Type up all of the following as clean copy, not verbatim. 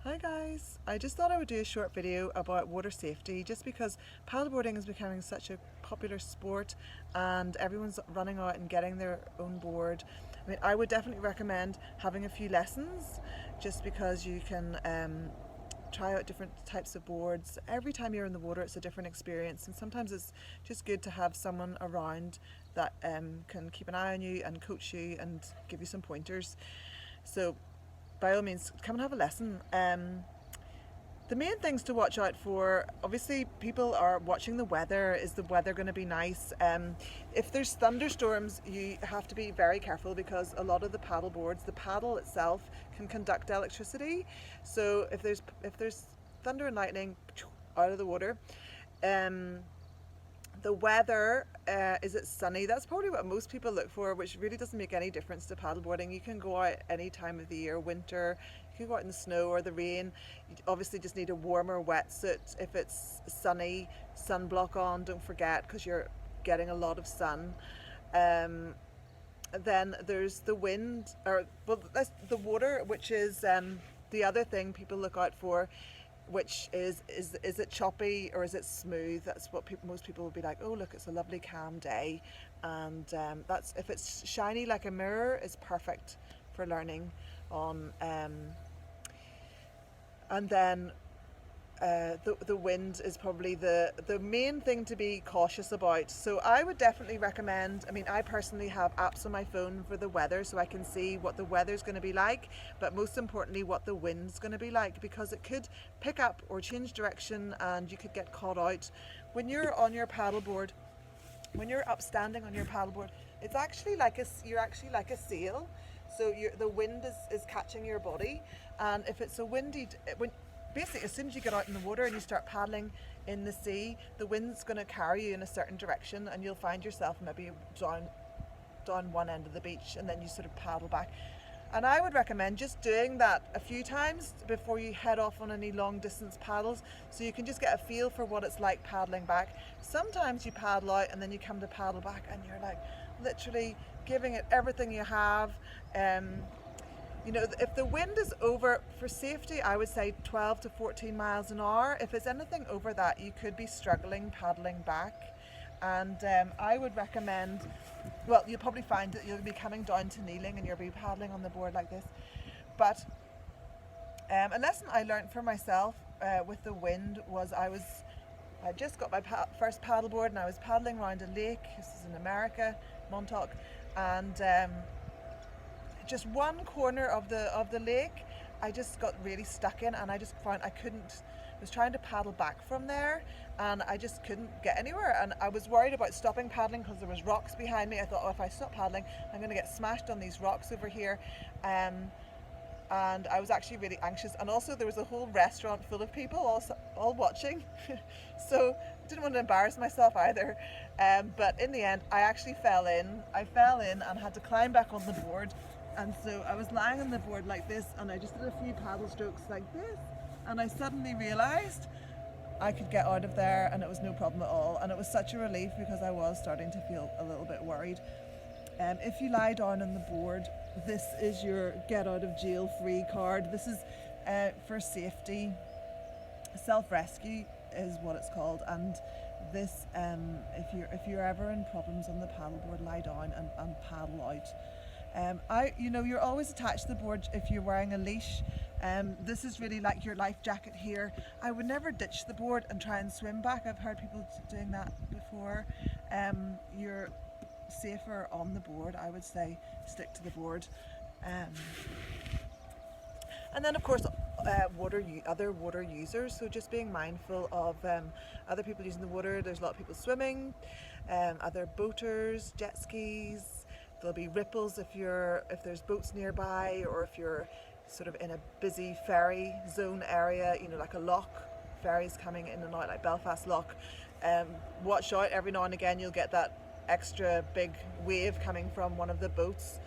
Hi guys, I just thought I would do a short video about water safety just because paddleboarding is becoming such a popular sport and everyone's running out and getting their own board. I mean, I would definitely recommend having a few lessons just because you can try out different types of boards. Every time you're in the water it's a different experience, and sometimes it's just good to have someone around that can keep an eye on you and coach you and give you some pointers. So by all means, come and have a lesson. The main things to watch out for, obviously, people are watching the weather. Is the weather going to be nice? If there's thunderstorms, you have to be very careful because a lot of the paddle boards, the paddle itself, can conduct electricity. So if there's thunder and lightning out of the water, um, the weather, is it sunny? That's probably what most people look for, which really doesn't make any difference to paddleboarding. You can go out any time of the year, winter, you can go out in the snow or the rain. You obviously just need a warmer wetsuit. If it's sunny, sunblock on, don't forget, because you're getting a lot of sun. Um, then there's the wind, or well, that's the water, which is the other thing people look out for, which is it choppy or is it smooth? That's what most people will be like, oh look, it's a lovely calm day. And that's, if it's shiny like a mirror, is perfect for learning on. And then the wind is probably the main thing to be cautious about. So I would definitely recommend, I mean, I personally have apps on my phone for the weather so I can see what the weather's going to be like, but most importantly what the wind's going to be like, because it could pick up or change direction and you could get caught out. When you're on your paddleboard, when you're upstanding on your paddleboard, it's actually like you're actually like a sail. So the wind is catching your body, and if it's a windy, when basically as soon as you get out in the water and you start paddling in the sea, the wind's going to carry you in a certain direction, and you'll find yourself maybe down one end of the beach, and then you sort of paddle back. And I would recommend just doing that a few times before you head off on any long distance paddles, so you can just get a feel for what it's like paddling back. Sometimes you paddle out and then you come to paddle back and you're like literally giving it everything you have. You know, if the wind is over, for safety, I would say 12 to 14 miles an hour. If it's anything over that, you could be struggling paddling back. And I would recommend, well, you'll probably find that you'll be coming down to kneeling and you'll be paddling on the board like this. But a lesson I learned for myself with the wind was I just got my first paddleboard and I was paddling around a lake. This is in America, Montauk, and just one corner of the lake I just got really stuck in, and I just found I was trying to paddle back from there and I just couldn't get anywhere, and I was worried about stopping paddling because there was rocks behind me. I thought, oh, if I stop paddling I'm going to get smashed on these rocks over here. And I was actually really anxious, and also there was a whole restaurant full of people all watching so I didn't want to embarrass myself either. But in the end I actually fell in and had to climb back on the board, and so I was lying on the board like this, and I just did a few paddle strokes like this, and I suddenly realized I could get out of there and it was no problem at all, and it was such a relief because I was starting to feel a little bit worried. If you lie down on the board, this is your get out of jail free card. This is for safety. Self-rescue is what it's called, and this, if you're ever in problems on the paddleboard, lie down and paddle out. You're always attached to the board if you're wearing a leash. This is really like your life jacket here. I would never ditch the board and try and swim back. I've heard people doing that before. You're safer on the board. I would say stick to the board. And then of course other water users, so just being mindful of other people using the water. There's a lot of people swimming, other boaters, jet skis. There'll be ripples if there's boats nearby, or if you're sort of in a busy ferry zone area, like a loch, ferries coming in and out like Belfast Loch. Watch out, every now and again you'll get that extra big wave coming from one of the boats.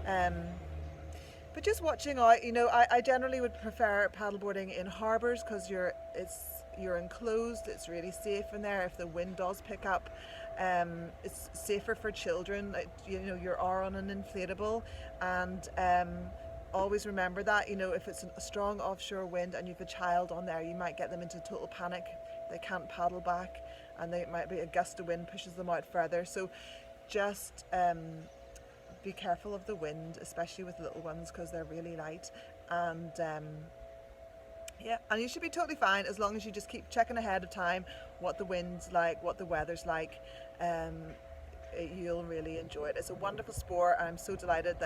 But just watching out, I generally would prefer paddleboarding in harbours because you're enclosed, it's really safe in there. If the wind does pick up, it's safer for children. You are on an inflatable, and always remember that, you know, if it's a strong offshore wind and you've a child on there, you might get them into total panic. They can't paddle back, and they might be a gust of wind pushes them out further. So just be careful of the wind, especially with little ones because they're really light. And yeah, and you should be totally fine as long as you just keep checking ahead of time what the wind's like, what the weather's like. You'll really enjoy it. It's a wonderful sport, and I'm so delighted that